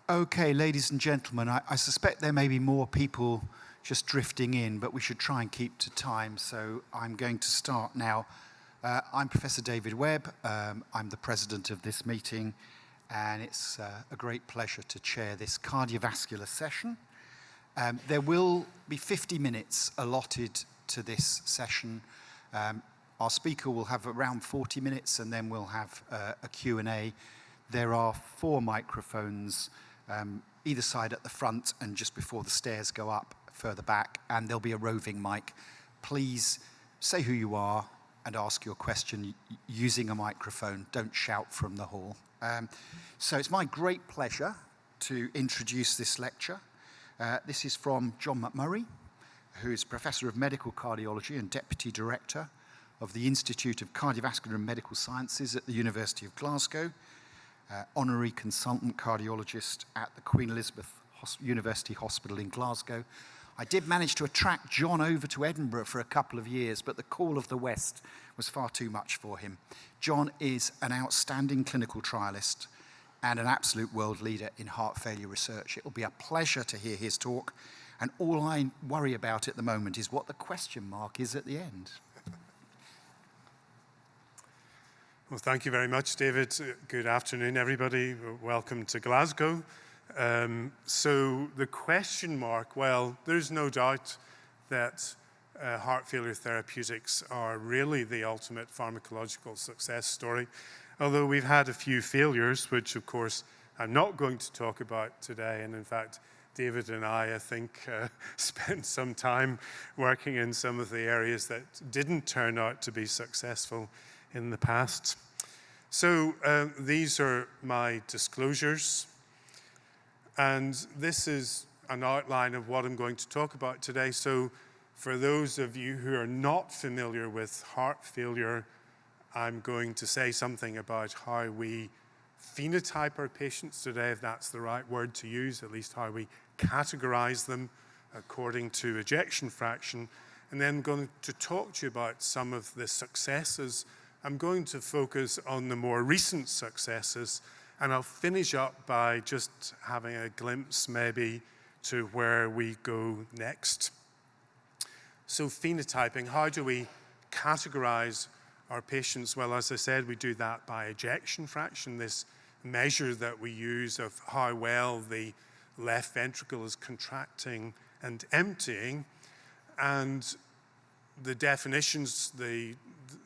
Okay, ladies and gentlemen, I suspect there may be more people just drifting in, but we should try and keep to time, so I'm going to start now. I'm Professor David Webb. I'm the president of this meeting, and it's a great pleasure to chair this cardiovascular session. There will be 50 minutes allotted to this session. Our speaker will have around 40 minutes, and then we'll have a Q&A. There are 4 microphones either side at the front and just before the stairs go up further back, and there'll be a roving mic. Please say who you are and ask your question using a microphone. Don't shout from the hall. So it's my great pleasure to introduce this lecture. This is from John McMurray, who is Professor of Medical Cardiology and Deputy Director of the Institute of Cardiovascular and Medical Sciences at the University of Glasgow, Honorary Consultant Cardiologist at the Queen Elizabeth University Hospital in Glasgow. I did manage to attract John over to Edinburgh for a couple of years, but the call of the West was far too much for him. John is an outstanding clinical trialist and an absolute world leader in heart failure research. It will be a pleasure to hear his talk, and all I worry about at the moment is what the question mark is at the end. Well, thank you very much, David. Good afternoon, everybody. Welcome to Glasgow. So the question mark, well, there's no doubt that heart failure therapeutics are really the ultimate pharmacological success story, although we've had a few failures, which, of course, I'm not going to talk about today. And in fact, David and I think, spent some time working in some of the areas that didn't turn out to be successful in the past. So these are my disclosures, and this is an outline of what I'm going to talk about today. So for those of you who are not familiar with heart failure, I'm going to say something about how we phenotype our patients today, if that's the right word to use, at least how we categorize them according to ejection fraction, and then I'm going to talk to you about some of the successes. I'm going to focus on the more recent successes, and I'll finish up by just having a glimpse maybe to where we go next. So phenotyping, how do we categorize our patients? Well, as I said, we do that by ejection fraction, this measure that we use of how well the left ventricle is contracting and emptying. And the definitions,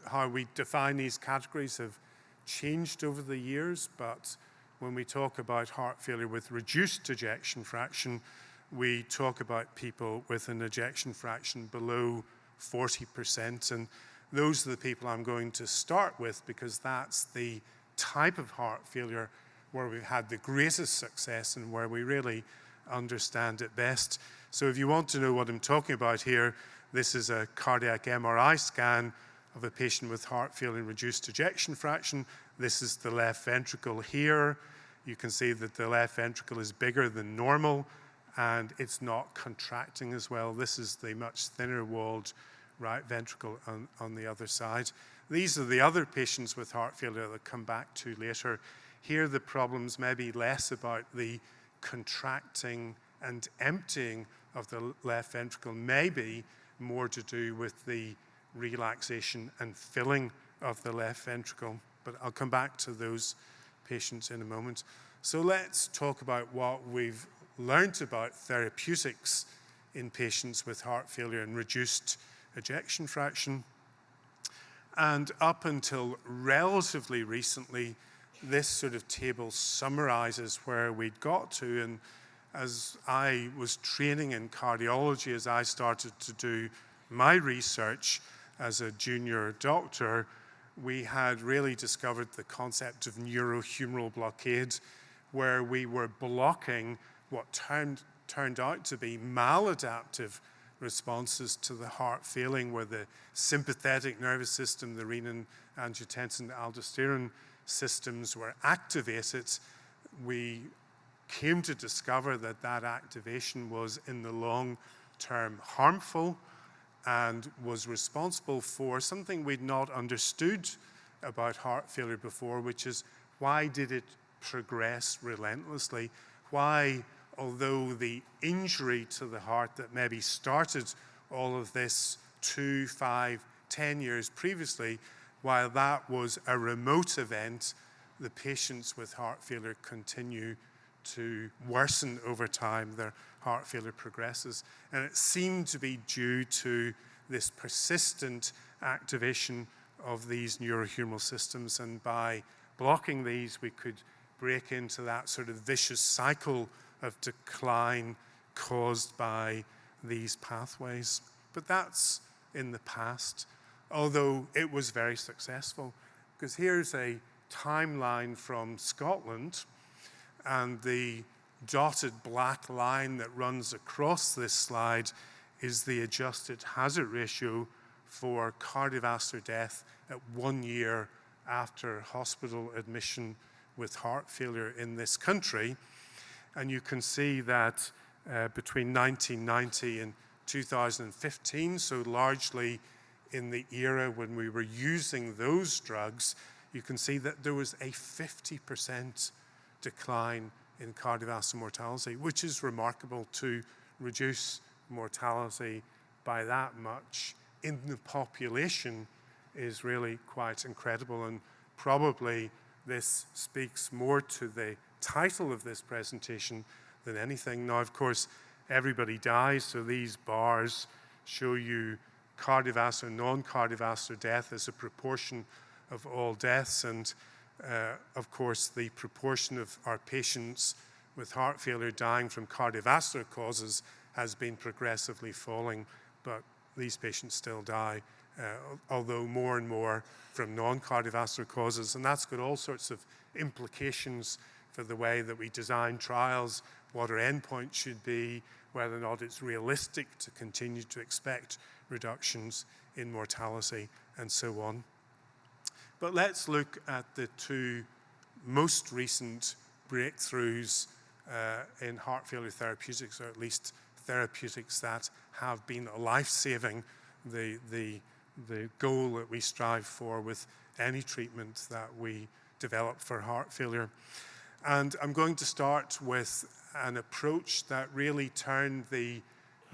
how we define these categories have changed over the years, but when we talk about heart failure with reduced ejection fraction, we talk about people with an ejection fraction below 40%, and those are the people I'm going to start with because that's the type of heart failure where we've had the greatest success and where we really understand it best. So if you want to know what I'm talking about here, this is a cardiac MRI scan of a patient with heart failure and reduced ejection fraction. This is the left ventricle here. You can see that the left ventricle is bigger than normal and it's not contracting as well. This is the much thinner walled right ventricle on the other side. These are the other patients with heart failure that I'll come back to later. Here the problems may be less about the contracting and emptying of the left ventricle, maybe more to do with the relaxation and filling of the left ventricle, but I'll come back to those patients in a moment. So let's talk about what we've learned about therapeutics in patients with heart failure and reduced ejection fraction. And up until relatively recently, this sort of table summarizes where we'd got to. And as I was training in cardiology, as I started to do my research as a junior doctor, we had really discovered the concept of neurohumeral blockade, where we were blocking what turned out to be maladaptive responses to the heart failing, where the sympathetic nervous system, the renin, angiotensin, aldosterone systems were activated. We came to discover that that activation was in the long term harmful and was responsible for something we'd not understood about heart failure before, which is why did it progress relentlessly? why, although the injury to the heart that maybe started all of this 2, 5, 10 years previously, while that was a remote event, the patients with heart failure continue to worsen over time. Their heart failure progresses. And it seemed to be due to this persistent activation of these neurohumoral systems. And by blocking these, we could break into that sort of vicious cycle of decline caused by these pathways. But that's in the past, although it was very successful. Because here's a timeline from Scotland, and the dotted black line that runs across this slide is the adjusted hazard ratio for cardiovascular death at 1 year after hospital admission with heart failure in this country. And you can see that between 1990 and 2015, so largely in the era when we were using those drugs, you can see that there was a 50% decline in cardiovascular mortality, which is remarkable. To reduce mortality by that much in the population is really quite incredible, and probably this speaks more to the title of this presentation than anything. Now, of course, everybody dies, so these bars show you cardiovascular, non-cardiovascular death as a proportion of all deaths, and of course, the proportion of our patients with heart failure dying from cardiovascular causes has been progressively falling, but these patients still die, although more and more from non-cardiovascular causes. And that's got all sorts of implications for the way that we design trials, what our endpoint should be, whether or not it's realistic to continue to expect reductions in mortality, and so on. But let's look at the two most recent breakthroughs in heart failure therapeutics, or at least therapeutics that have been life-saving, the goal that we strive for with any treatment that we develop for heart failure. And I'm going to start with an approach that really turned the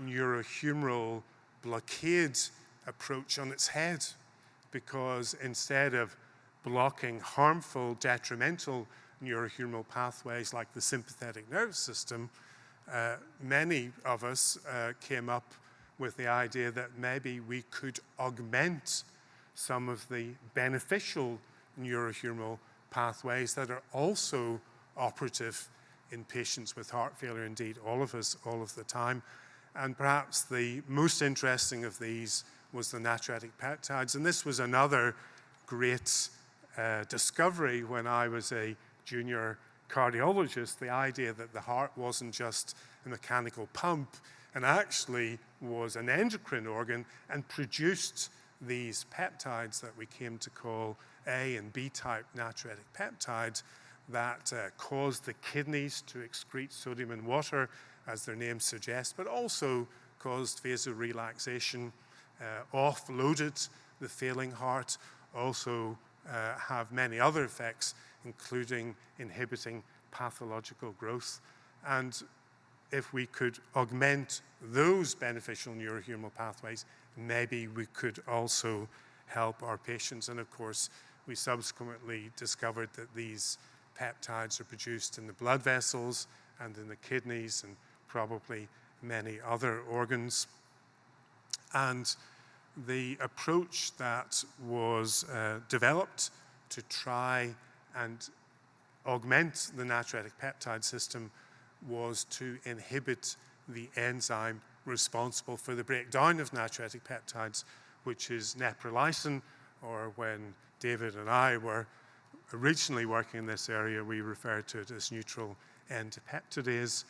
neurohumoral blockade approach on its head, because instead of blocking harmful, detrimental neurohumoral pathways like the sympathetic nervous system, many of us came up with the idea that maybe we could augment some of the beneficial neurohumoral pathways that are also operative in patients with heart failure, indeed all of us, all of the time. And perhaps the most interesting of these was the natriuretic peptides. And this was another great discovery when I was a junior cardiologist, the idea that the heart wasn't just a mechanical pump and actually was an endocrine organ and produced these peptides that we came to call A and B type natriuretic peptides that caused the kidneys to excrete sodium and water, as their name suggests, but also caused vasorelaxation, offloaded the failing heart, also have many other effects, including inhibiting pathological growth. And if we could augment those beneficial neurohumoral pathways, maybe we could also help our patients. And of course, we subsequently discovered that these peptides are produced in the blood vessels and in the kidneys and probably many other organs. And the approach that was developed to try and augment the natriuretic peptide system was to inhibit the enzyme responsible for the breakdown of natriuretic peptides, which is neprilysin, or when David and I were originally working in this area, we referred to it as neutral N-peptidase,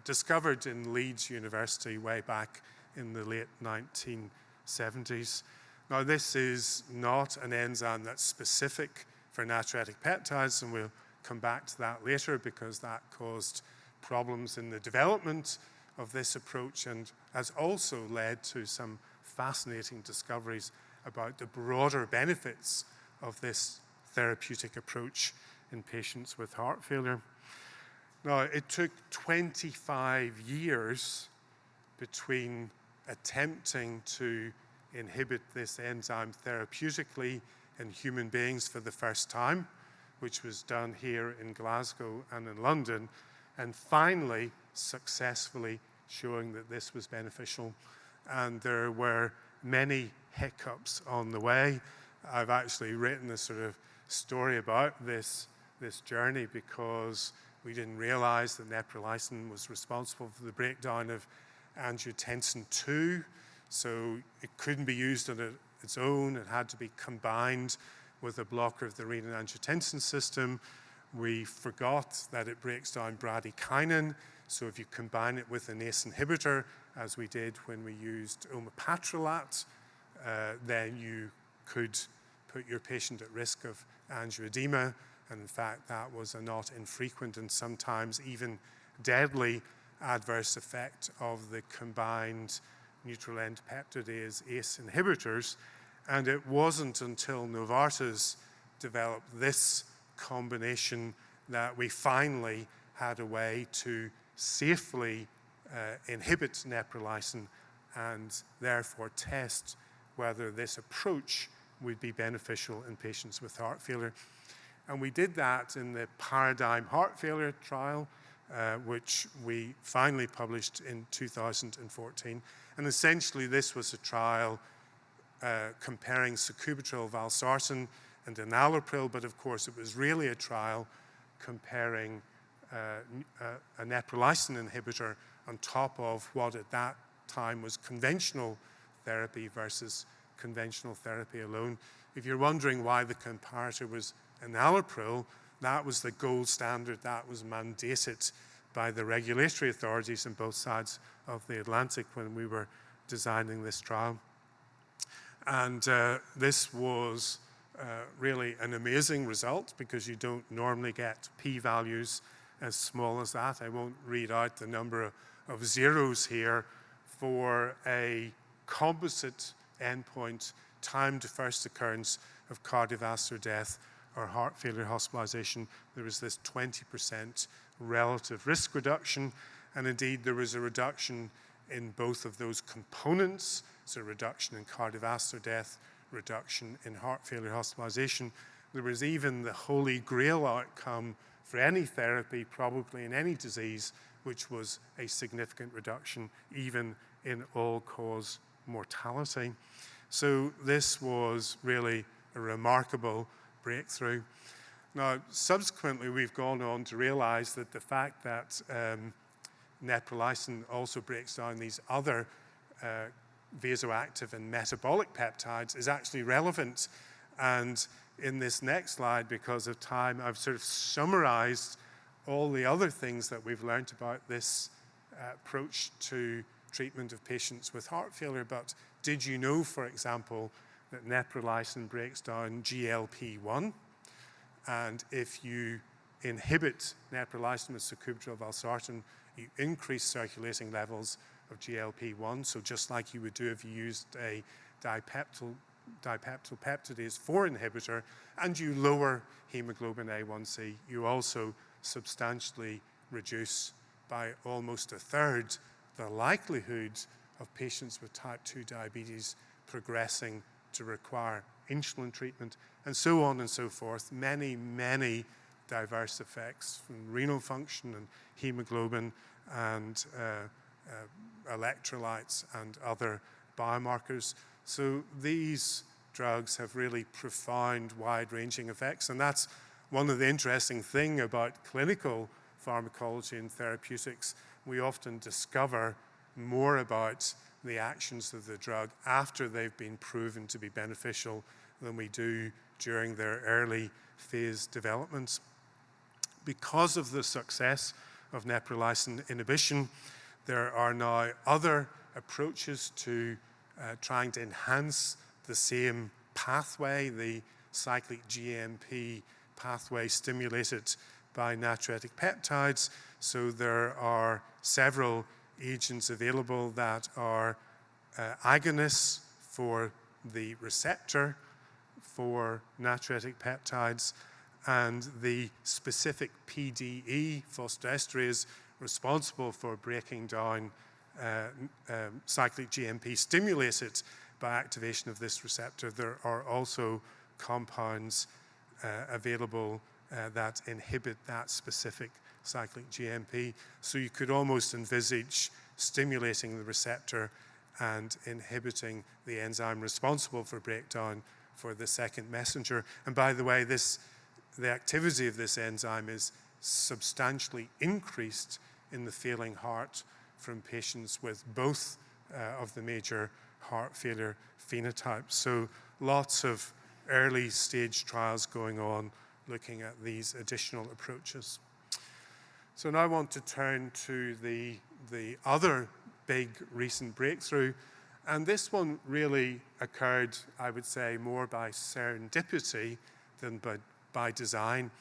discovered in Leeds University way back in the late 1970s. Now, this is not an enzyme that's specific for natriuretic peptides, and we'll come back to that later because that caused problems in the development of this approach and has also led to some fascinating discoveries about the broader benefits of this therapeutic approach in patients with heart failure. Now, it took 25 years between attempting to inhibit this enzyme therapeutically in human beings for the first time, which was done here in Glasgow and in London, and finally successfully showing that this was beneficial. And there were many hiccups on the way. I've actually written a sort of story about this journey because we didn't realize that neprilysin was responsible for the breakdown of angiotensin II, so it couldn't be used on its own. It had to be combined with a blocker of the renin-angiotensin system. We forgot that it breaks down bradykinin, so if you combine it with an ACE inhibitor, as we did when we used omapatrolat, then you could put your patient at risk of angioedema, and in fact that was a not infrequent and sometimes even deadly adverse effect of the combined neutral end peptidase ACE inhibitors. And it wasn't until Novartis developed this combination that we finally had a way to safely inhibit neprilysin and therefore test whether this approach would be beneficial in patients with heart failure. And we did that in the Paradigm Heart Failure trial, which we finally published in 2014. And essentially this was a trial comparing sacubitril valsartan and enalapril, but of course it was really a trial comparing a neprilysin inhibitor on top of what at that time was conventional therapy versus conventional therapy alone. If you're wondering why the comparator was enalapril, that was the gold standard that was mandated by the regulatory authorities on both sides of the Atlantic when we were designing this trial. And this was really an amazing result because you don't normally get p-values as small as that. I won't read out the number of zeros here for a composite endpoint, time to first occurrence of cardiovascular death or heart failure hospitalization. There was this 20% relative risk reduction, and indeed there was a reduction in both of those components, so reduction in cardiovascular death, reduction in heart failure hospitalization. There was even the holy grail outcome for any therapy, probably in any disease, which was a significant reduction even in all-cause mortality. So this was really a remarkable breakthrough. Now, subsequently, we've gone on to realize that the fact that neprilysin also breaks down these other vasoactive and metabolic peptides is actually relevant. And in this next slide, because of time, I've sort of summarized all the other things that we've learned about this approach to treatment of patients with heart failure. But did you know, for example, that neprilysin breaks down GLP-1? And if you inhibit neprilysin with sacubitril valsartan, you increase circulating levels of GLP-1. So just like you would do if you used a dipeptyl peptidase 4 inhibitor, and you lower hemoglobin A1c, you also substantially reduce by almost a third the likelihood of patients with type 2 diabetes progressing to require insulin treatment, and so on and so forth. Many, many diverse effects from renal function and hemoglobin and electrolytes and other biomarkers. So these drugs have really profound, wide-ranging effects, and that's one of the interesting things about clinical pharmacology and therapeutics. We often discover more about the actions of the drug after they've been proven to be beneficial than we do during their early phase development. Because of the success of neprilysin inhibition, there are now other approaches to trying to enhance the same pathway, the cyclic GMP pathway stimulated by natriuretic peptides. So there are several agents available that are agonists for the receptor for natriuretic peptides, and the specific PDE, phosphodiesterase, responsible for breaking down cyclic GMP, stimulates it by activation of this receptor. There are also compounds available that inhibit that specific cyclic GMP. So you could almost envisage stimulating the receptor and inhibiting the enzyme responsible for breakdown for the second messenger. And by the way, the activity of this enzyme is substantially increased in the failing heart from patients with both of the major heart failure phenotypes. So lots of early stage trials going on looking at these additional approaches. So now I want to turn to the other big recent breakthrough. And this one really occurred, I would say, more by serendipity than by design.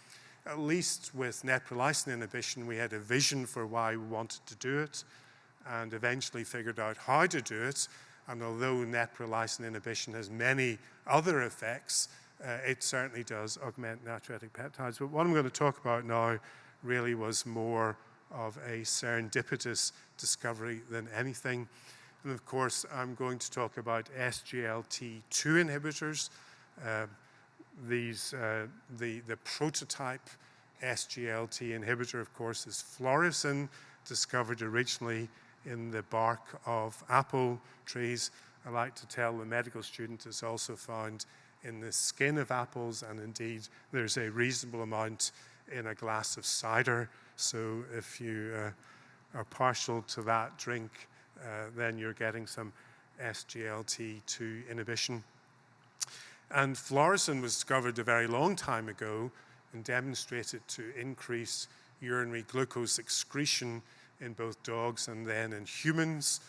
At least with neprilysin inhibition, we had a vision for why we wanted to do it and eventually figured out how to do it. And although neprilysin inhibition has many other effects, it certainly does augment natriuretic peptides. But what I'm going to talk about now really was more of a serendipitous discovery than anything. And of course, I'm going to talk about SGLT2 inhibitors. The prototype SGLT inhibitor, of course, is fluorescein, discovered originally in the bark of apple trees. I like to tell the medical student it's also found in the skin of apples, and indeed there's a reasonable amount in a glass of cider. So if you are partial to that drink, then you're getting some SGLT2 inhibition. And fluorescein was discovered a very long time ago and demonstrated to increase urinary glucose excretion in both dogs and then in humans,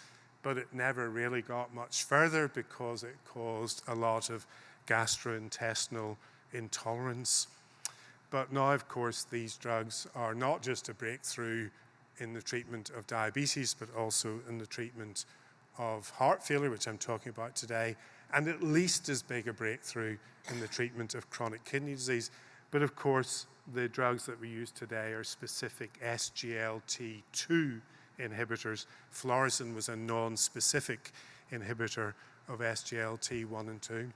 but it never really got much further because it caused a lot of gastrointestinal intolerance. But now, of course, these drugs are not just a breakthrough in the treatment of diabetes, but also in the treatment of heart failure, which I'm talking about today, and at least as big a breakthrough in the treatment of chronic kidney disease. But of course, the drugs that we use today are specific SGLT2 inhibitors. Fluorescein was a non-specific inhibitor of SGLT1 and 2.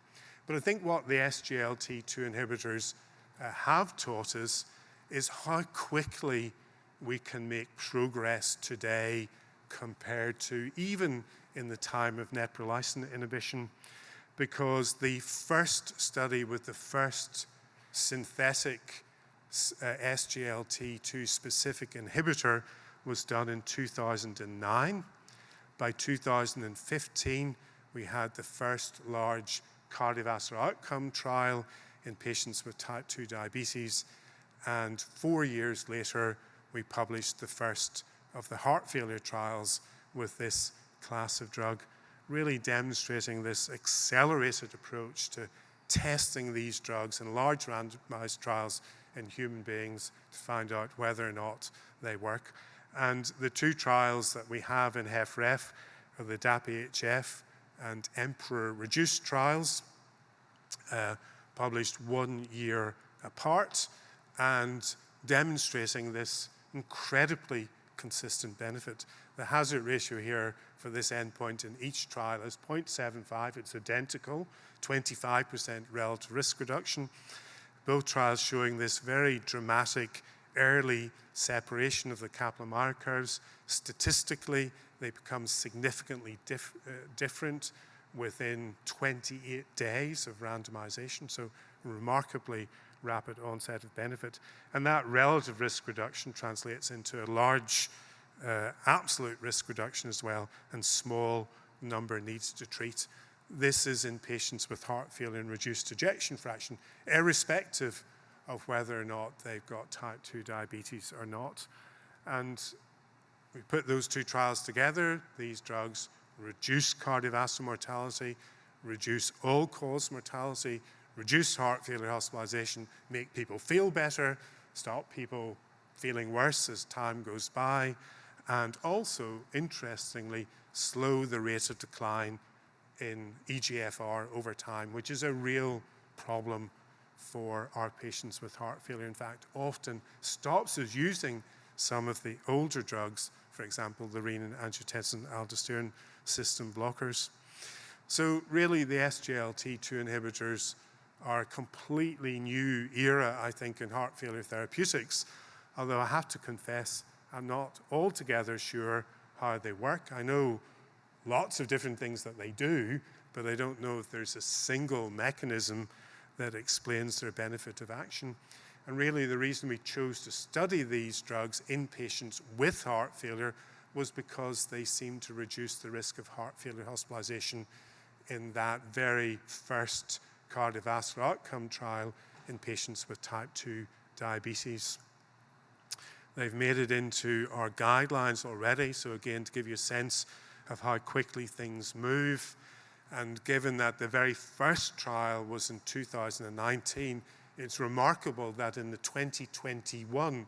But I think what the SGLT2 inhibitors have taught us is how quickly we can make progress today compared to even in the time of neprilysin inhibition, because the first study with the first synthetic SGLT2 specific inhibitor was done in 2009. By 2015, we had the first large cardiovascular outcome trial in patients with type 2 diabetes, and 4 years later, we published the first of the heart failure trials with this class of drug, really demonstrating this accelerated approach to testing these drugs in large randomized trials in human beings to find out whether or not they work. And the two trials that we have in HFrEF are the DAPI-HF and Emperor Reduced trials, published 1 year apart, and demonstrating this incredibly consistent benefit. The hazard ratio here for this endpoint in each trial is 0.75. It's identical, 25% relative risk reduction. Both trials showing this very dramatic early separation of the Kaplan-Meier curves. Statistically, they become significantly different within 28 days of randomization, so remarkably rapid onset of benefit. And that relative risk reduction translates into a large absolute risk reduction as well, and small number needs to treat. This is in patients with heart failure and reduced ejection fraction, irrespective of whether or not they've got type 2 diabetes or not. And we put those two trials together. These drugs reduce cardiovascular mortality, reduce all-cause mortality, reduce heart failure hospitalization, make people feel better, stop people feeling worse as time goes by, and also, interestingly, slow the rate of decline in eGFR over time, which is a real problem for our patients with heart failure. In fact, often stops us using some of the older drugs, for example, the renin-angiotensin-aldosterone system blockers. So really, the SGLT2 inhibitors are a completely new era, I think, in heart failure therapeutics, although I have to confess, I'm not altogether sure how they work. I know lots of different things that they do, but I don't know if there's a single mechanism that explains their benefit of action. And really, the reason we chose to study these drugs in patients with heart failure was because they seem to reduce the risk of heart failure hospitalization in that very first cardiovascular outcome trial in patients with type 2 diabetes. They've made it into our guidelines already, so again, to give you a sense of how quickly things move, and given that the very first trial was in 2019, it's remarkable that in the 2021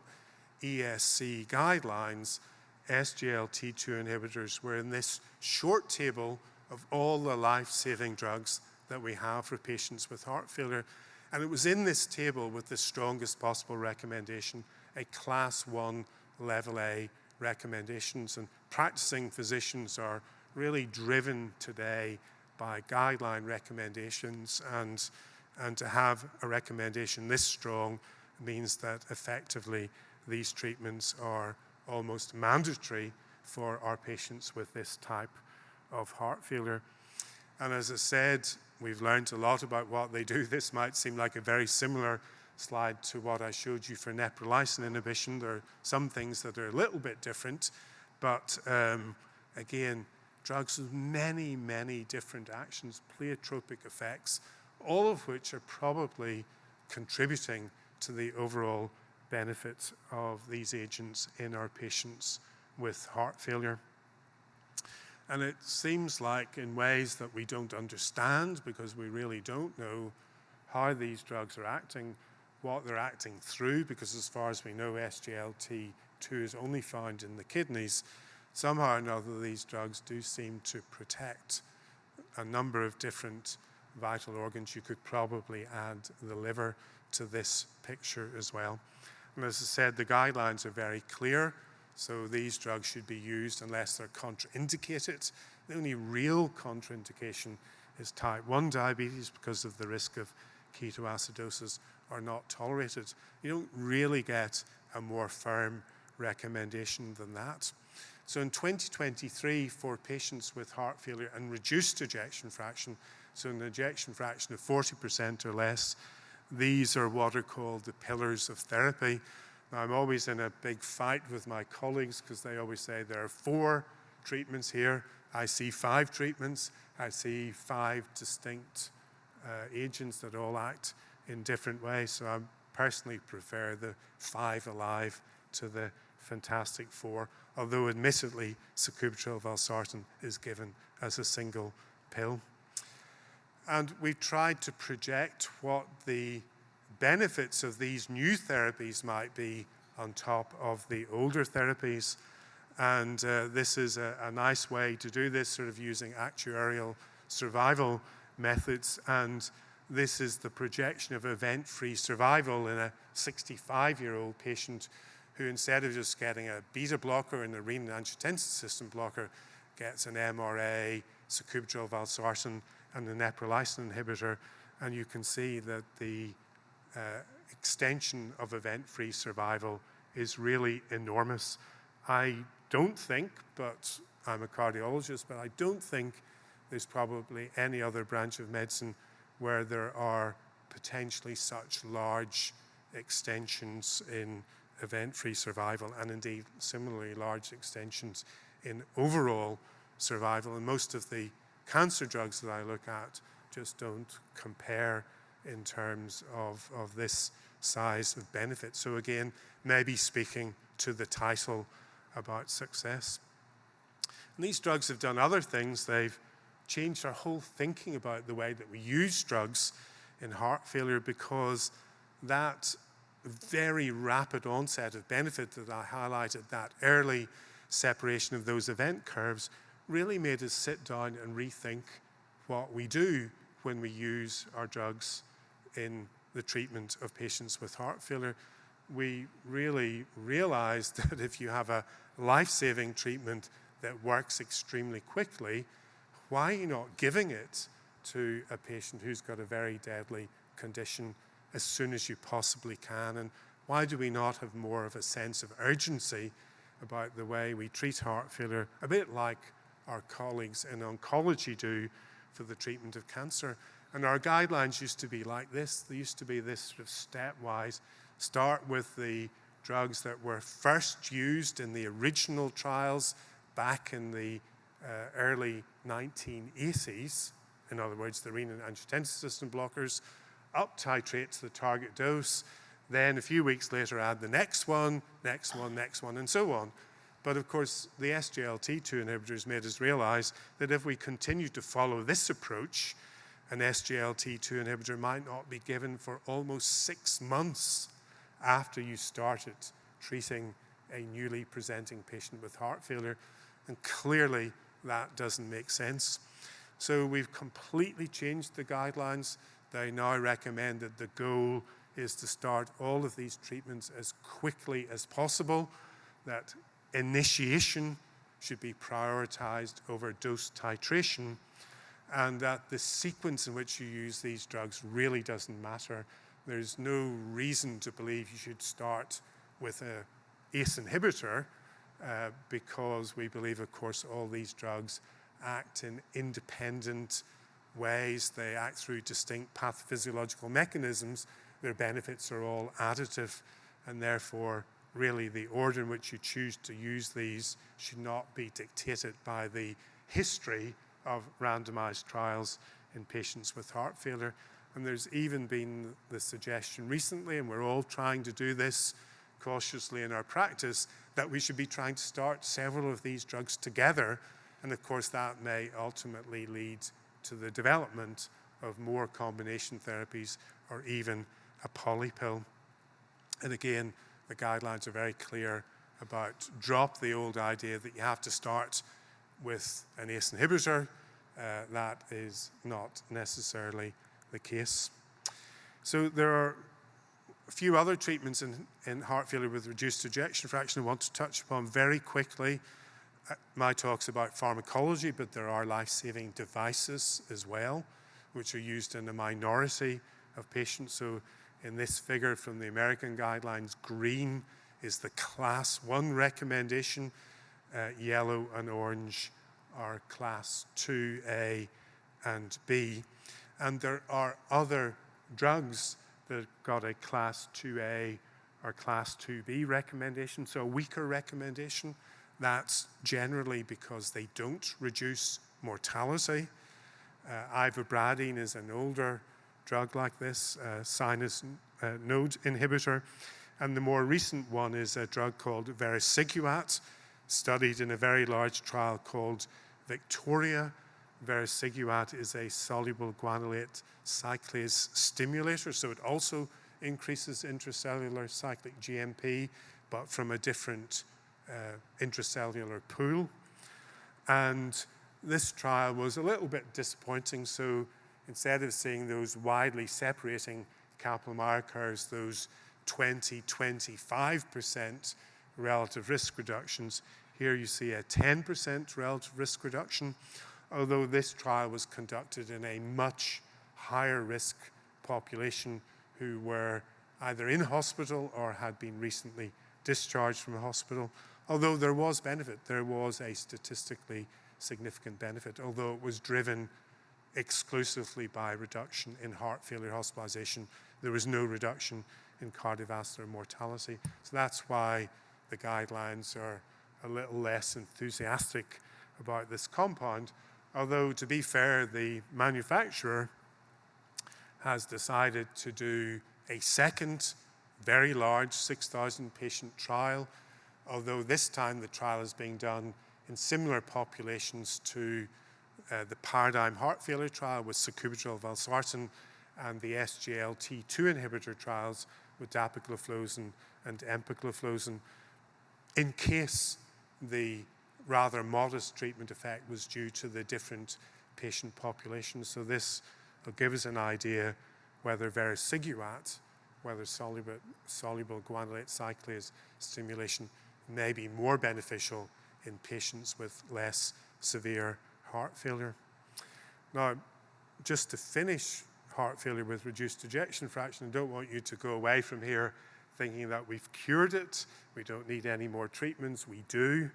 ESC guidelines, SGLT2 inhibitors were in this short table of all the life-saving drugs that we have for patients with heart failure. And it was in this table with the strongest possible recommendation, a class 1 level A recommendations. And practicing physicians are really driven today by guideline recommendations, and to have a recommendation this strong means that effectively these treatments are almost mandatory for our patients with this type of heart failure. And as I said, we've learned a lot about what they do. This might seem like a very similar slide to what I showed you for neprilysin inhibition. There are some things that are a little bit different, but again, drugs with many, many different actions, pleiotropic effects, all of which are probably contributing to the overall benefits of these agents in our patients with heart failure. And it seems like in ways that we don't understand, because we really don't know how these drugs are acting, what they're acting through, because as far as we know, SGLT2 is only found in the kidneys. Somehow or another, these drugs do seem to protect a number of different vital organs. You could probably add the liver to this picture as well. And as I said, the guidelines are very clear. So these drugs should be used unless they're contraindicated. The only real contraindication is type 1 diabetes because of the risk of ketoacidosis or not tolerated. You don't really get a more firm recommendation than that. So in 2023, for patients with heart failure and reduced ejection fraction, so an ejection fraction of 40% or less, these are what are called the pillars of therapy. Now, I'm always in a big fight with my colleagues because they always say there are 4 treatments here. I see 5 treatments. I see 5 distinct agents that all act in different ways. So I personally prefer the 5 alive to the fantastic 4, although admittedly, sacubitril/valsartan is given as a single pill. And we tried to project what the benefits of these new therapies might be on top of the older therapies. And this is a nice way to do this, sort of using actuarial survival methods. And this is the projection of event-free survival in a 65-year-old patient who, instead of just getting a beta blocker and a renin-angiotensin system blocker, gets an MRA, sacubitril/valsartan, and a neprilysin inhibitor. And you can see that the extension of event-free survival is really enormous. I don't think, but I'm a cardiologist, but I don't think there's probably any other branch of medicine where there are potentially such large extensions in event-free survival, and indeed similarly large extensions in overall survival. And most of the cancer drugs that I look at just don't compare in terms of this size of benefit. So again, maybe speaking to the title about success. And these drugs have done other things. They've changed our whole thinking about the way that we use drugs in heart failure, because that very rapid onset of benefit that I highlighted, that early separation of those event curves, really made us sit down and rethink what we do when we use our drugs in the treatment of patients with heart failure. We really realized that if you have a life-saving treatment that works extremely quickly, why are you not giving it to a patient who's got a very deadly condition as soon as you possibly can? And why do we not have more of a sense of urgency about the way we treat heart failure, a bit like our colleagues in oncology do for the treatment of cancer? And our guidelines used to be like this. They used to be this sort of stepwise. Start with the drugs that were first used in the original trials back in the early 1980s. In other words, the renin-angiotensin system blockers. Up titrate to the target dose. Then a few weeks later, add the next one, and so on. But of course, the SGLT2 inhibitors made us realize that if we continue to follow this approach, an SGLT2 inhibitor might not be given for almost 6 months after you started treating a newly presenting patient with heart failure. And clearly, that doesn't make sense. So we've completely changed the guidelines. They now recommend that the goal is to start all of these treatments as quickly as possible, that initiation should be prioritized over dose titration, and that the sequence in which you use these drugs really doesn't matter. There's no reason to believe you should start with an ACE inhibitor because we believe, of course, all these drugs act in independent ways. They act through distinct pathophysiological mechanisms. Their benefits are all additive, and therefore, really, the order in which you choose to use these should not be dictated by the history of randomized trials in patients with heart failure. And there's even been the suggestion recently, and we're all trying to do this cautiously in our practice, that we should be trying to start several of these drugs together. And of course, that may ultimately lead to the development of more combination therapies or even a polypill. And again, the guidelines are very clear about drop the old idea that you have to start with an ACE inhibitor. That is not necessarily the case. So there are a few other treatments in heart failure with reduced ejection fraction I want to touch upon very quickly. My talk's about pharmacology, but there are life-saving devices as well, which are used in a minority of patients. So in this figure from the American guidelines, green is the class 1 recommendation, yellow and orange are class 2A and B. And there are other drugs that got a class 2A or class 2B recommendation, so a weaker recommendation. That's generally because they don't reduce mortality. Ivabradine is an older drug like this, sinus node inhibitor. And the more recent one is a drug called vericiguat, studied in a very large trial called Victoria. Vericiguat is a soluble guanylate cyclase stimulator, so it also increases intracellular cyclic GMP, but from a different intracellular pool. And this trial was a little bit disappointing, so instead of seeing those widely separating Kaplan-Meier curves, those 20-25% relative risk reductions, here you see a 10% relative risk reduction, although this trial was conducted in a much higher risk population who were either in hospital or had been recently discharged from a hospital. Although there was benefit, there was a statistically significant benefit, although it was driven exclusively by reduction in heart failure hospitalization. There was no reduction in cardiovascular mortality. So that's why the guidelines are a little less enthusiastic about this compound. Although, to be fair, the manufacturer has decided to do a second, very large 6,000 patient trial, although this time the trial is being done in similar populations to the Paradigm heart failure trial with sacubitril valsartan and the SGLT2 inhibitor trials with dapagliflozin and empagliflozin, in case the rather modest treatment effect was due to the different patient populations. So this will give us an idea whether vericiguat, whether soluble guanylate cyclase stimulation may be more beneficial in patients with less severe heart failure. Now, just to finish heart failure with reduced ejection fraction, I don't want you to go away from here thinking that we've cured it, we don't need any more treatments. We do,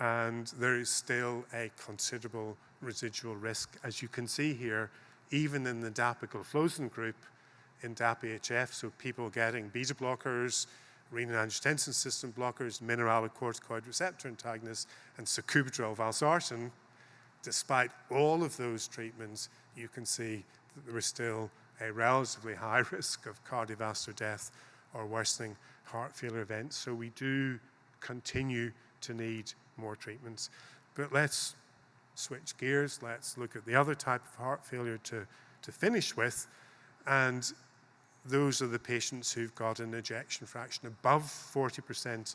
and there is still a considerable residual risk. As you can see here, even in the dapagliflozin group in DAPA-HF, so people getting beta blockers, renin-angiotensin system blockers, mineralocorticoid receptor antagonists, and sacubitril/valsartan, despite all of those treatments, you can see that there is still a relatively high risk of cardiovascular death or worsening heart failure events. So we do continue to need more treatments. But let's switch gears. Let's look at the other type of heart failure to finish with. And those are the patients who've got an ejection fraction above 40%.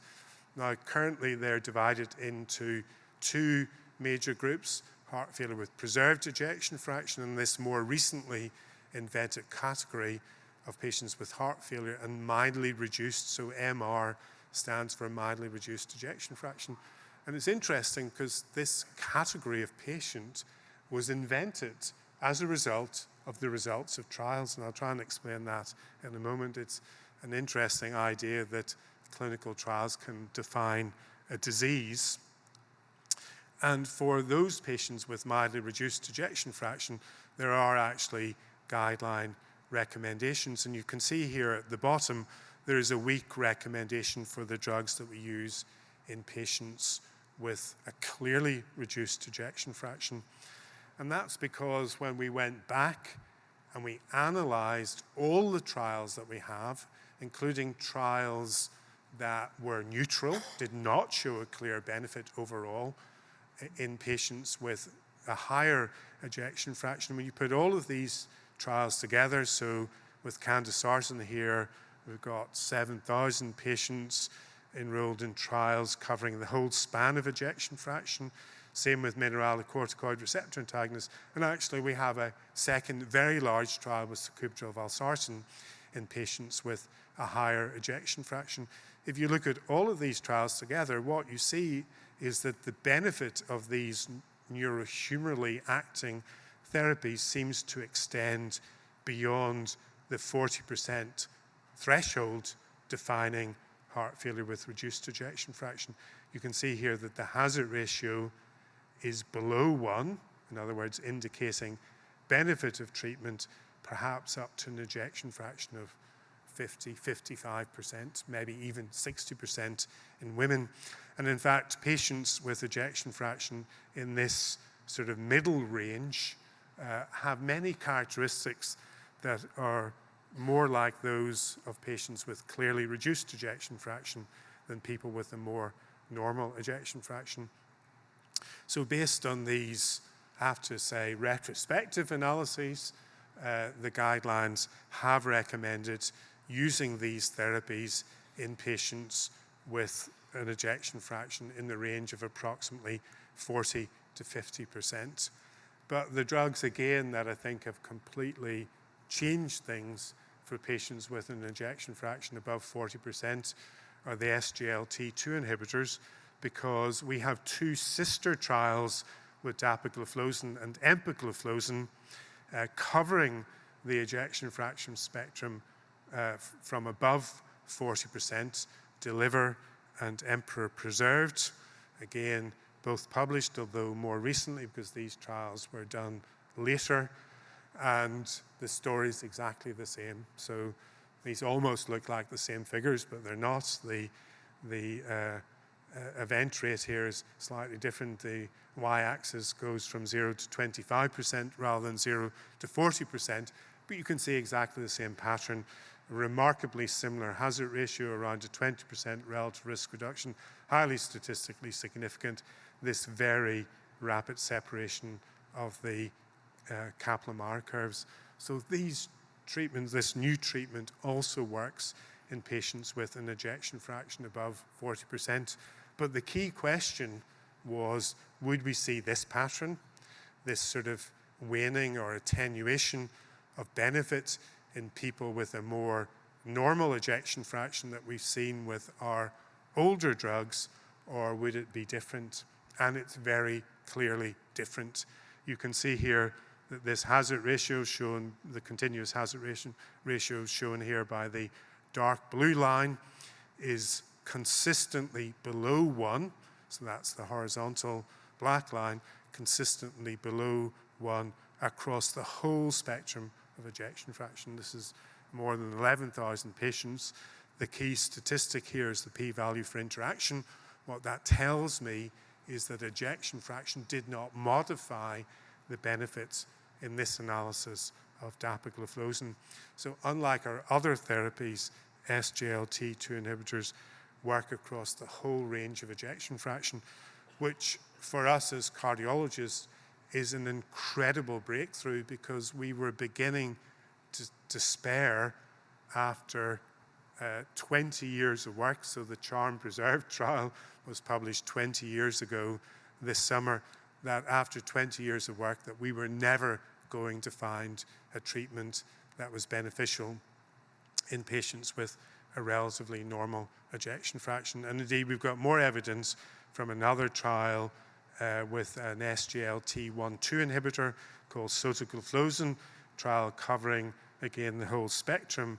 Now, currently, they're divided into two major groups: heart failure with preserved ejection fraction, and this more recently invented category of patients with heart failure and mildly reduced, so MR stands for mildly reduced ejection fraction. And it's interesting because this category of patient was invented as a result of the results of trials, and I'll try and explain that in a moment. It's an interesting idea that clinical trials can define a disease. And for those patients with mildly reduced ejection fraction, there are actually guideline recommendations. And you can see here at the bottom, there is a weak recommendation for the drugs that we use in patients with a clearly reduced ejection fraction. And that's because when we went back and we analyzed all the trials that we have, including trials that were neutral, did not show a clear benefit overall in patients with a higher ejection fraction. When you put all of these trials together, so with candesartan here, we've got 7,000 patients enrolled in trials covering the whole span of ejection fraction. Same with mineralocorticoid receptor antagonists. And actually, we have a second very large trial with sacubitril/valsartan in patients with a higher ejection fraction. If you look at all of these trials together, what you see is that the benefit of these neurohumorally acting therapies seems to extend beyond the 40% threshold defining heart failure with reduced ejection fraction. You can see here that the hazard ratio is below 1, in other words, indicating benefit of treatment, perhaps up to an ejection fraction of 50, 55%, maybe even 60% in women. And in fact, patients with ejection fraction in this sort of middle range have many characteristics that are more like those of patients with clearly reduced ejection fraction than people with a more normal ejection fraction. So based on these, I have to say, retrospective analyses, the guidelines have recommended using these therapies in patients with an ejection fraction in the range of approximately 40 to 50%. But the drugs, again, that I think have completely changed things for patients with an ejection fraction above 40% are the SGLT2 inhibitors, because we have two sister trials with dapagliflozin and empagliflozin covering the ejection fraction spectrum from above 40%, DELIVER and EMPEROR preserved. Again, both published, although more recently because these trials were done later, and the story is exactly the same. So these almost look like the same figures, but they're not. The event rate here is slightly different. The y-axis goes from 0 to 25% rather than 0 to 40%, but you can see exactly the same pattern. A remarkably similar hazard ratio, around a 20% relative risk reduction, highly statistically significant, this very rapid separation of the Kaplan-Meier curves. So these treatments, this new treatment also works in patients with an ejection fraction above 40%. But the key question was, would we see this pattern, this sort of waning or attenuation of benefit in people with a more normal ejection fraction that we've seen with our older drugs, or would it be different? And it's very clearly different. You can see here that this hazard ratio shown, the continuous hazard ratio shown here by the dark blue line, is consistently below 1. So that's the horizontal black line, consistently below 1 across the whole spectrum of ejection fraction. This is more than 11,000 patients. The key statistic here is the p-value for interaction. What that tells me is that ejection fraction did not modify the benefits in this analysis of dapagliflozin. So unlike our other therapies, SGLT2 inhibitors work across the whole range of ejection fraction, which for us as cardiologists is an incredible breakthrough, because we were beginning to despair after 20 years of work. So the Charm Preserve trial was published 20 years ago this summer, that after 20 years of work that we were never going to find a treatment that was beneficial in patients with a relatively normal ejection fraction. And indeed, we've got more evidence from another trial with an SGLT1/2 inhibitor called sotagliflozin, trial covering, again, the whole spectrum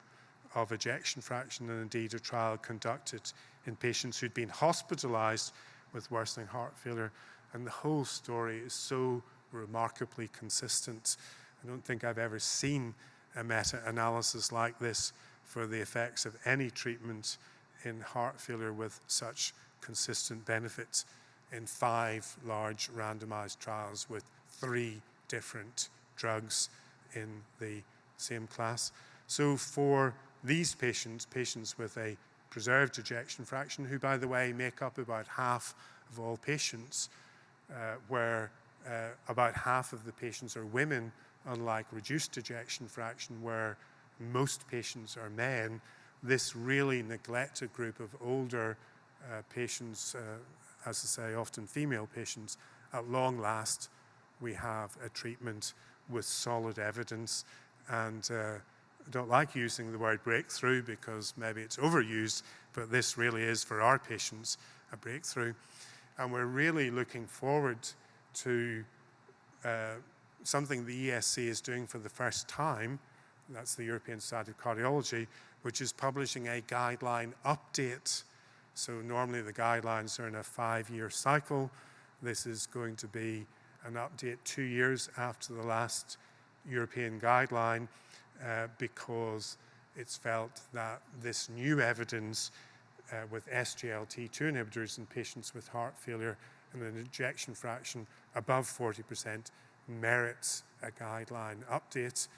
of ejection fraction, and indeed a trial conducted in patients who'd been hospitalized with worsening heart failure. And the whole story is so remarkably consistent. I don't think I've ever seen a meta-analysis like this for the effects of any treatment in heart failure with such consistent benefits in 5 large randomized trials with 3 different drugs in the same class. So for these patients with a preserved ejection fraction, who, by the way, make up about half of all patients, where about half of the patients are women, unlike reduced ejection fraction, where most patients are men, this really neglected group of older patients, as I say, often female patients, at long last, we have a treatment with solid evidence. And I don't like using the word breakthrough because maybe it's overused, but this really is, for our patients, a breakthrough. And we're really looking forward to something the ESC is doing for the first time. That's the European Society of Cardiology, which is publishing a guideline update. So normally the guidelines are in a 5-year cycle. This is going to be an update 2 years after the last European guideline, because it's felt that this new evidence with SGLT2 inhibitors in patients with heart failure and an ejection fraction above 40% merits a guideline update.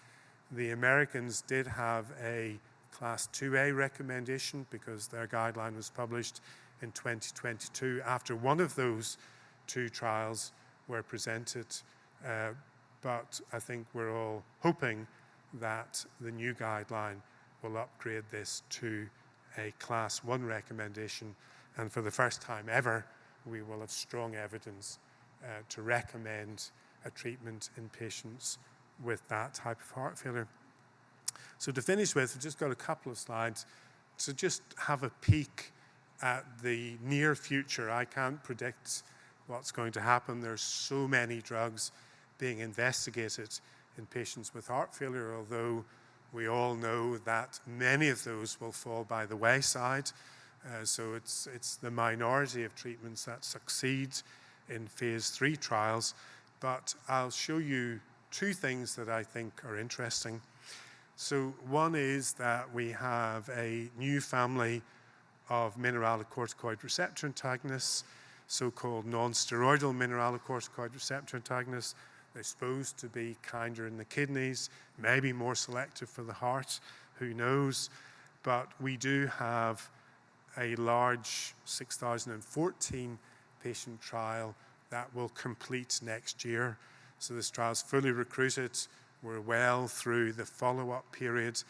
The Americans did have a Class 2A recommendation because their guideline was published in 2022 after one of those 2 trials were presented. But I think we're all hoping that the new guideline will upgrade this to a Class 1 recommendation. And for the first time ever, we will have strong evidence to recommend a treatment in patients with that type of heart failure. So to finish with, I've just got a couple of slides to just have a peek at the near future. I can't predict what's going to happen. There's so many drugs being investigated in patients with heart failure, although we all know that many of those will fall by the wayside. So it's the minority of treatments that succeed in phase 3 trials. But I'll show you 2 things that I think are interesting. So one is that we have a new family of mineralocorticoid receptor antagonists, so-called non-steroidal mineralocorticoid receptor antagonists. They're supposed to be kinder in the kidneys, maybe more selective for the heart, who knows. But we do have a large 6,014 patient trial that will complete next year. So this trial is fully recruited. We're well through the follow-up period,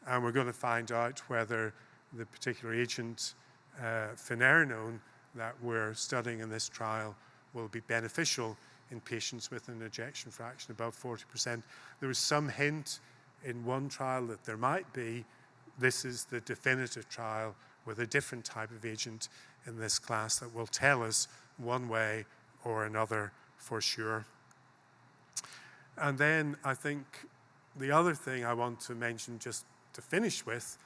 and we're going to find out whether the particular agent, finerenone, that we're studying in this trial will be beneficial in patients with an ejection fraction above 40%. There was some hint in one trial that there might be, this is the definitive trial with a different type of agent in this class that will tell us one way or another for sure. And then I think the other thing I want to mention just to finish with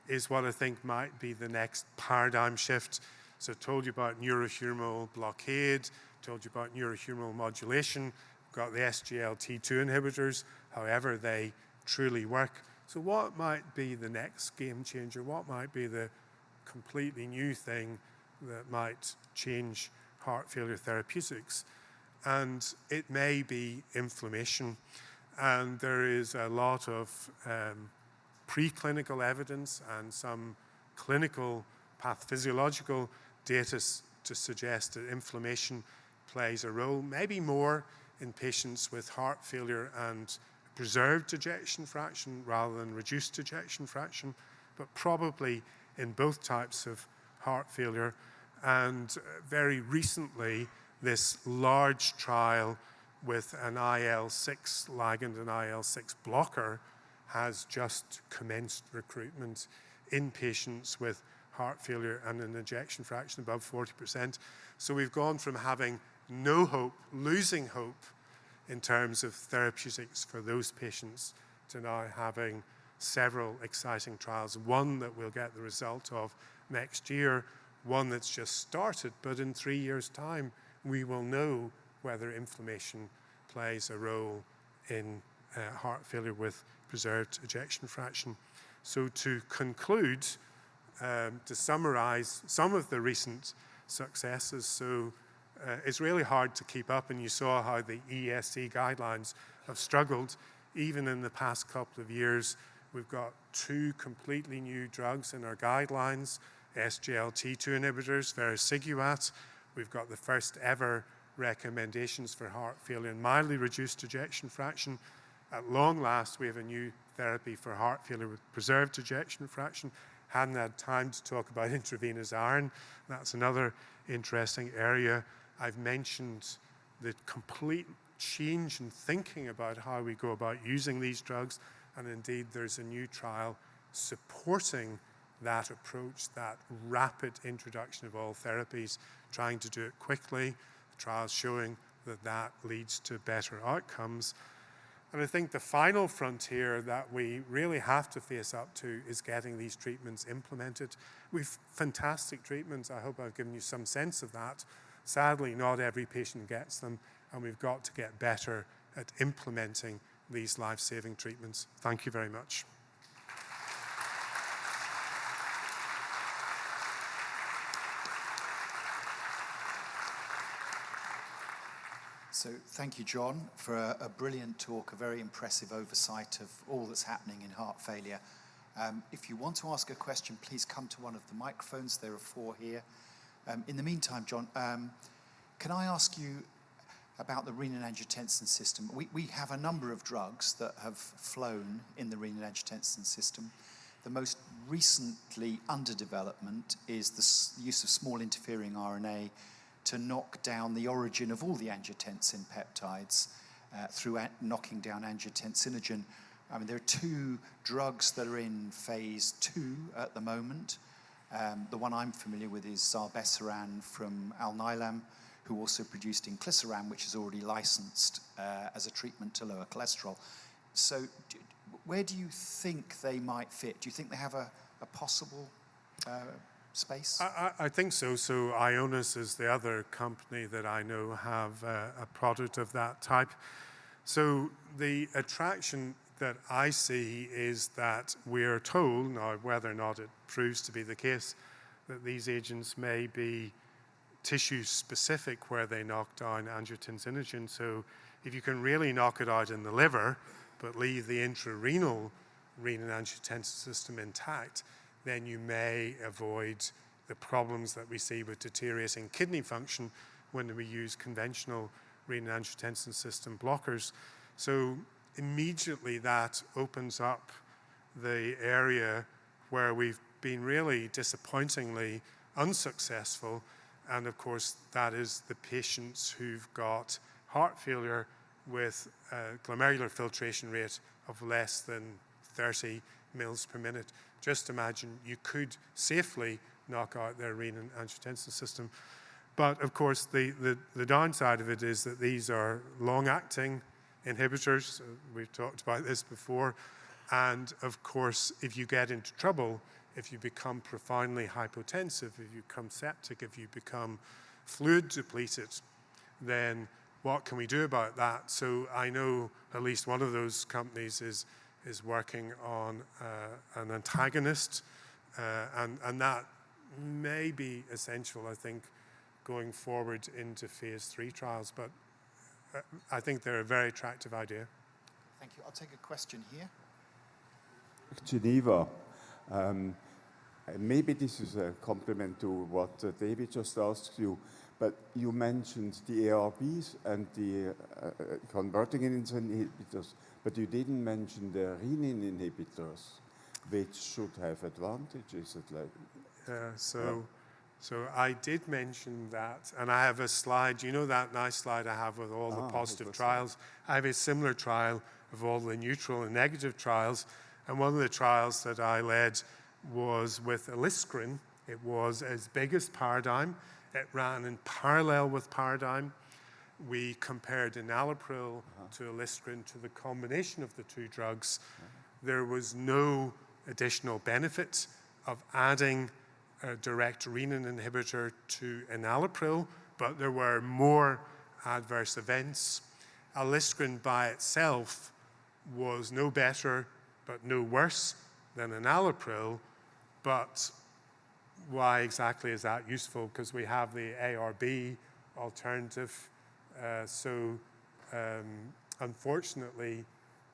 is what I think might be the next paradigm shift. So I told you about neurohumoral blockade, told you about neurohumoral modulation, we've got the SGLT2 inhibitors, however they truly work. So what might be the next game changer? What might be the completely new thing that might change heart failure therapeutics? And it may be inflammation. And there is a lot of preclinical evidence and some clinical pathophysiological data to suggest that inflammation plays a role, maybe more in patients with heart failure and preserved ejection fraction rather than reduced ejection fraction, but probably in both types of heart failure. And very recently, this large trial with an IL-6 ligand and IL-6 blocker has just commenced recruitment in patients with heart failure and an ejection fraction above 40%. So we've gone from having no hope, losing hope in terms of therapeutics for those patients, to now having several exciting trials, one that we'll get the result of next year, one that's just started, but in 3 years' time, we will know whether inflammation plays a role in heart failure with preserved ejection fraction. So to conclude, to summarize some of the recent successes, so it's really hard to keep up, and you saw how the ESC guidelines have struggled. Even in the past couple of years, we've got 2 completely new drugs in our guidelines, SGLT2 inhibitors, vericiguat. We've got the first ever recommendations for heart failure and mildly reduced ejection fraction. At long last, we have a new therapy for heart failure with preserved ejection fraction. Hadn't had time to talk about intravenous iron. That's another interesting area. I've mentioned the complete change in thinking about how we go about using these drugs, and indeed there's a new trial supporting that approach, that rapid introduction of all therapies, trying to do it quickly. The trial's showing that that leads to better outcomes. And I think the final frontier that we really have to face up to is getting these treatments implemented. We've fantastic treatments. I hope I've given you some sense of that. Sadly, not every patient gets them, and we've got to get better at implementing these life-saving treatments. Thank you very much. So thank you, John, for a brilliant talk, a very impressive oversight of all that's happening in heart failure. If you want to ask a question, please come to one of the microphones. There are 4 here. In the meantime, John, can I ask you about the renin-angiotensin system? We have a number of drugs that have flown in the renin-angiotensin system. The most recently under development is the use of small interfering RNA to knock down the origin of all the angiotensin peptides through knocking down angiotensinogen. I mean, there are 2 drugs that are in phase 2 at the moment. The one I'm familiar with is zilebesiran from Alnylam, who also produced inclisiran, which is already licensed as a treatment to lower cholesterol. So where do you think they might fit? Do you think they have a possible space? I think so. So Ionis is the other company that I know have a product of that type. So the attraction that I see is that we're told, now whether or not it proves to be the case, that these agents may be tissue specific where they knock down angiotensinogen. So if you can really knock it out in the liver, but leave the intrarenal renin-angiotensin system intact, then you may avoid the problems that we see with deteriorating kidney function when we use conventional renin-angiotensin system blockers. So immediately that opens up the area where we've been really disappointingly unsuccessful. And of course, that is the patients who've got heart failure with a glomerular filtration rate of less than 30 mils per minute. Just imagine you could safely knock out their renin-angiotensin system. But of course, the downside of it is that these are long-acting inhibitors. We've talked about this before. And of course, if you get into trouble, if you become profoundly hypotensive, if you become septic, if you become fluid depleted, then what can we do about that? So I know at least one of those companies is working on an antagonist, and that may be essential, I think, going forward into phase 3 trials. But I think they're a very attractive idea. Thank you. I'll take a question here. Geneva. Maybe this is a compliment to what David just asked you, but you mentioned the ARBs and the converting inhibitors, but you didn't mention the renin inhibitors, which should have advantages. So I did mention that, and I have a slide. You know that nice slide I have with all the positive trials? I have a similar trial of all the neutral and negative trials, and one of the trials that I led was with aliskiren. It was as big as Paradigm. It ran in parallel with Paradigm. We compared enalapril to aliskiren, to the combination of the two drugs. There was no additional benefit of adding a direct renin inhibitor to enalapril, but there were more adverse events. Aliskiren by itself was no better but no worse than enalapril, but why exactly is that useful? Because we have the ARB alternative. Unfortunately,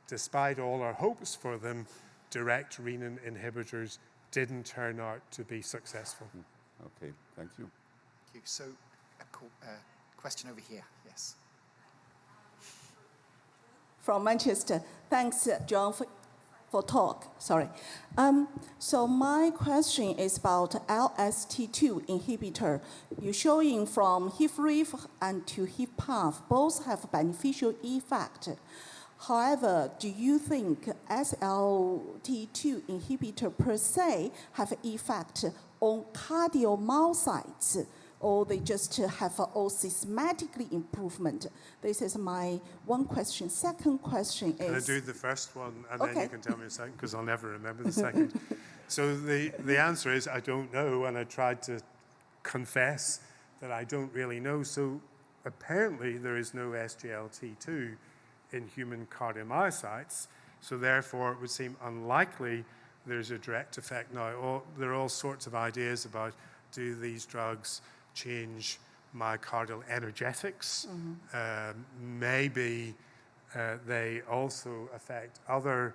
despite all our hopes for them, direct renin inhibitors didn't turn out to be successful. Okay, thank you. Thank you. So, a question over here. Yes. From Manchester. Thanks, John, for talk. Sorry. So my question is about LST2 inhibitor. You're showing from HIF-RIF and to HIF-PAF, both have beneficial effect. However, do you think SLT2 inhibitor per se have effect on cardiomyocytes, or they just have all systematically improvement? This is my one question. Second question is... Can I do the first one, and then you can tell me a second, because I'll never remember the second. So the answer is I don't know, and I tried to confess that I don't really know. So apparently there is no SGLT2 in human cardiomyocytes, so therefore it would seem unlikely there's a direct effect. Now, there are all sorts of ideas about, do these drugs change myocardial energetics? Maybe they also affect other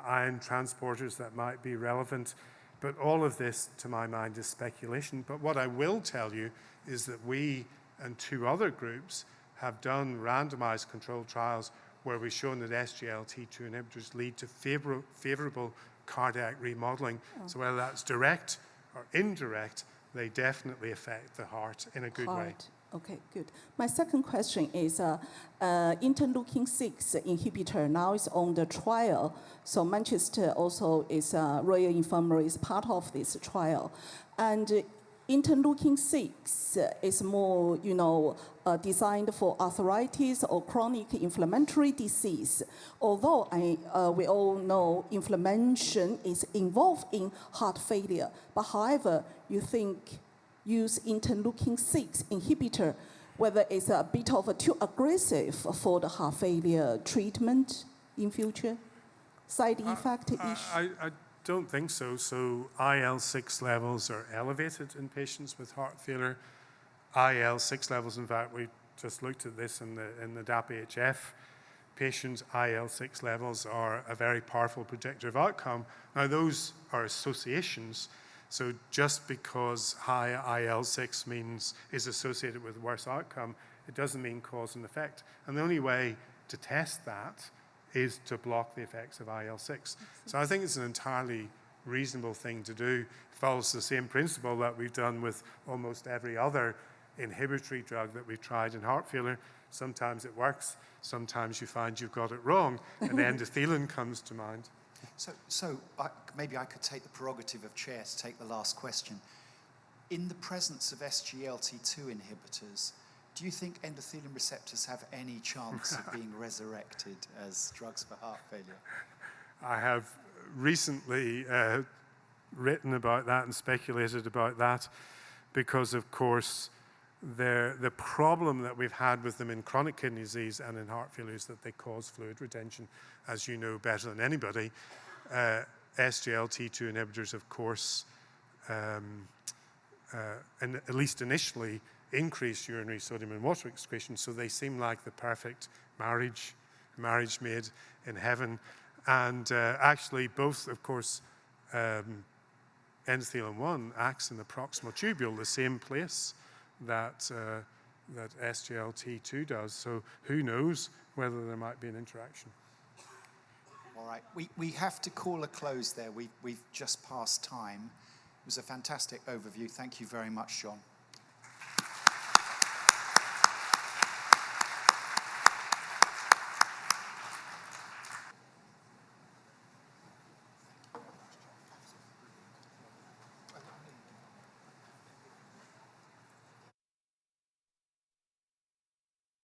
ion transporters that might be relevant, but all of this, to my mind, is speculation. But what I will tell you is that we and two other groups have done randomized controlled trials where we've shown that SGLT2 inhibitors lead to favorable cardiac remodeling. So whether that's direct or indirect, they definitely affect the heart in a good way. Okay, good. My second question is interleukin-6 inhibitor now is on the trial. So Manchester also is Royal Infirmary is part of this trial. And interleukin-6 is more, designed for arthritis or chronic inflammatory disease. Although we all know inflammation is involved in heart failure, but however, you think use interleukin-6 inhibitor, whether it's a bit of too aggressive for the heart failure treatment in future? Side effect issue? I don't think so. So IL-6 levels are elevated in patients with heart failure. IL-6 levels, in fact, we just looked at this in the DAPA-HF. Patients' IL-6 levels are a very powerful predictor of outcome. Now, those are associations. So just because high IL-6 is associated with worse outcome, it doesn't mean cause and effect. And the only way to test that is to block the effects of IL-6. So I think it's an entirely reasonable thing to do. It follows the same principle that we've done with almost every other inhibitory drug that we've tried in heart failure. Sometimes it works, sometimes you find you've got it wrong, and endothelin comes to mind. Maybe I could take the prerogative of chair to take the last question. In the presence of SGLT2 inhibitors, do you think endothelium receptors have any chance of being resurrected as drugs for heart failure? I have recently written about that and speculated about that because, of course, the problem that we've had with them in chronic kidney disease and in heart failure is that they cause fluid retention, as you know better than anybody. SGLT2 inhibitors, of course, and at least initially, increase urinary sodium and water excretion, so they seem like the perfect marriage made in heaven. And actually, both, of course, endothelin-1 acts in the proximal tubule, the same place that SGLT2 does. So who knows whether there might be an interaction. All right, we have to call a close there. We've just passed time. It was a fantastic overview. Thank you very much, John.